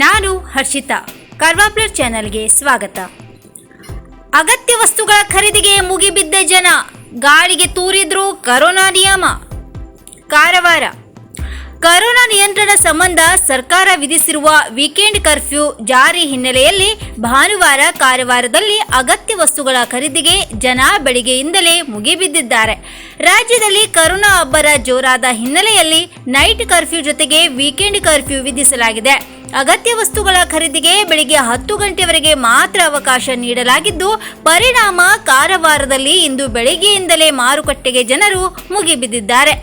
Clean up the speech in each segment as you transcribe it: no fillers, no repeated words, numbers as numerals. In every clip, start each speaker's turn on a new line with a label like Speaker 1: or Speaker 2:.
Speaker 1: ನಾನು ಹರ್ಷಿತಾ, ಕಾರ್ವಾಪ್ಲರ್ ಚಾನೆಲ್ಗೆ ಸ್ವಾಗತ. ಅಗತ್ಯ ವಸ್ತುಗಳ ಖರೀದಿಗೆ ಮುಗಿಬಿದ್ದ ಜನ, ಗಾಳಿಗೆ ತೂರಿದ್ರು ಕರೋನಾ ನಿಯಮ. ಕಾರವಾರ. ಕರೋನಾ ನಿಯಂತ್ರಣ ಸಂಬಂಧ ಸರ್ಕಾರ ವಿಧಿಸಿರುವ ವೀಕೆಂಡ್ ಕರ್ಫ್ಯೂ ಜಾರಿ ಹಿನ್ನೆಲೆಯಲ್ಲಿ ಭಾನುವಾರ ಕಾರವಾರದಲ್ಲಿ ಅಗತ್ಯ ವಸ್ತುಗಳ ಖರೀದಿಗೆ ಜನ ಬೆಳಿಗ್ಗೆಯಿಂದಲೇ ಮುಗಿಬಿದ್ದಿದ್ದಾರೆ. ರಾಜ್ಯದಲ್ಲಿ ಕರೋನಾ ಅಬ್ಬರ ಜೋರಾದ ಹಿನ್ನೆಲೆಯಲ್ಲಿ ನೈಟ್ ಕರ್ಫ್ಯೂ ಜೊತೆಗೆ ವೀಕೆಂಡ್ ಕರ್ಫ್ಯೂ ವಿಧಿಸಲಾಗಿದೆ. ಅಗತ್ಯ ವಸ್ತುಗಳ ಖರೀದಿಗೆ ಬೆಳಿಗ್ಗೆ 10 ಗಂಟೆವರೆಗೆ ಮಾತ್ರ ಅವಕಾಶ ನೀಡಲಾಗಿದ್ದು, ಪರಿಣಾಮ ಕಾರವಾರದಲ್ಲಿ ಇಂದು ಬೆಳಿಗ್ಗೆಯಿಂದಲೇ ಮಾರುಕಟ್ಟೆಗೆ ಜನರು ಮುಗಿಬಿದ್ದಿದ್ದಾರೆ.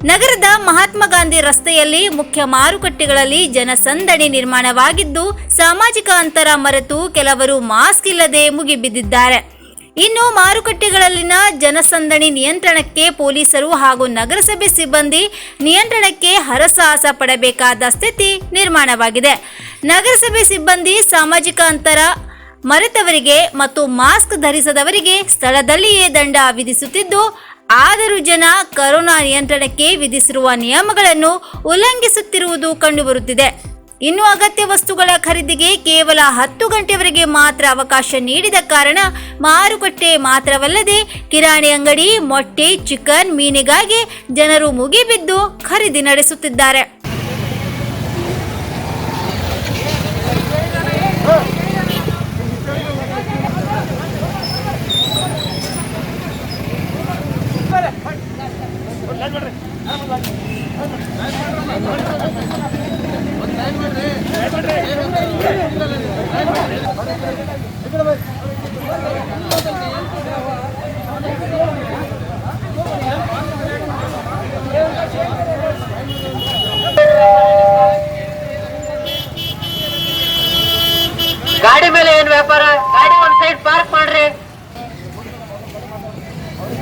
Speaker 1: ನಗರದ ಮಹಾತ್ಮ ಗಾಂಧಿ ರಸ್ತೆಯಲ್ಲಿ ಮುಖ್ಯ ಮಾರುಕಟ್ಟೆಗಳಲ್ಲಿ ಜನಸಂದಣಿ ನಿರ್ಮಾಣವಾಗಿದ್ದು, ಸಾಮಾಜಿಕ ಅಂತರ ಮರೆತು ಕೆಲವರು ಮಾಸ್ಕ್ ಇಲ್ಲದೆ ಮುಗಿಬಿದ್ದಿದ್ದಾರೆ. ಇನ್ನು ಮಾರುಕಟ್ಟೆಗಳಲ್ಲಿನ ಜನಸಂದಣಿ ನಿಯಂತ್ರಣಕ್ಕೆ ಪೊಲೀಸರು ಹಾಗೂ ನಗರಸಭೆ ಸಿಬ್ಬಂದಿ ನಿಯಂತ್ರಣಕ್ಕೆ ಹರಸಾಹಸ ಪಡಬೇಕಾದ ಸ್ಥಿತಿ ನಿರ್ಮಾಣವಾಗಿದೆ. ನಗರಸಭೆ ಸಿಬ್ಬಂದಿ ಸಾಮಾಜಿಕ ಅಂತರ ಮರೆತವರಿಗೆ ಮತ್ತು ಮಾಸ್ಕ್ ಧರಿಸದವರಿಗೆ ಸ್ಥಳದಲ್ಲಿಯೇ ದಂಡ ವಿಧಿಸುತ್ತಿದ್ದು, ಆದರೂ ಜನ ಕರೋನಾ ನಿಯಂತ್ರಣಕ್ಕೆ ವಿಧಿಸಿರುವ ನಿಯಮಗಳನ್ನು ಉಲ್ಲಂಘಿಸುತ್ತಿರುವುದು ಕಂಡುಬರುತ್ತಿದೆ. ಇನ್ನು ಅಗತ್ಯ ವಸ್ತುಗಳ ಖರೀದಿಗೆ ಕೇವಲ 10 ಗಂಟೆವರೆಗೆ ಮಾತ್ರ ಅವಕಾಶ ನೀಡಿದ ಕಾರಣ ಮಾರುಕಟ್ಟೆ ಮಾತ್ರವಲ್ಲದೆ ಕಿರಾಣಿ ಅಂಗಡಿ, ಮೊಟ್ಟೆ, ಚಿಕನ್, ಮೀನಿಗಾಗಿ ಜನರು ಮುಗಿಬಿದ್ದು ಖರೀದಿ ನಡೆಸುತ್ತಿದ್ದಾರೆ.
Speaker 2: ಗಾಡಿ ಮೇಲೆ ಏನ್ ವ್ಯಾಪಾರ? ಗಾಡಿ ಒಂದ್ ಸೈಡ್ ಪಾರ್ಕ್ ಮಾಡ್ರಿ,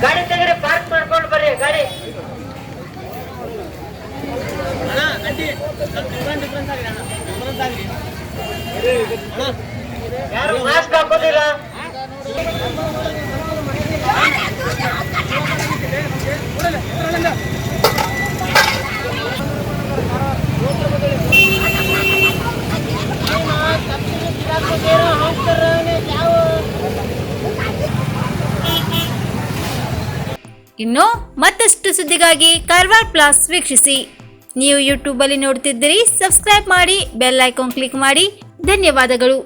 Speaker 2: ಗಾಡಿ ತೆಗೀರಿ, ಪಾರ್ಕ್ ಮಾಡ್ಕೊಂಡು ಬರ್ರಿ. ಗಾಡಿ ಯಾರು ಮಾಸ್ಕ್ ಹಾಕೋದಿಲ್ಲ.
Speaker 1: ಇನ್ನು ಮತ್ತಷ್ಟು ಸುದ್ದಿಗಾಗಿ ಕಾರ್ವಾರ್ ಪ್ಲಸ್ ವೀಕ್ಷಿಸಿ. ನೀವು ಯೂಟ್ಯೂಬಲ್ಲಿ ನೋಡ್ತಿದ್ದೀರಿ, ಸಬ್ಸ್ಕ್ರೈಬ್ ಮಾಡಿ, ಬೆಲ್ ಐಕಾನ್ ಕ್ಲಿಕ್ ಮಾಡಿ. ಧನ್ಯವಾದಗಳು.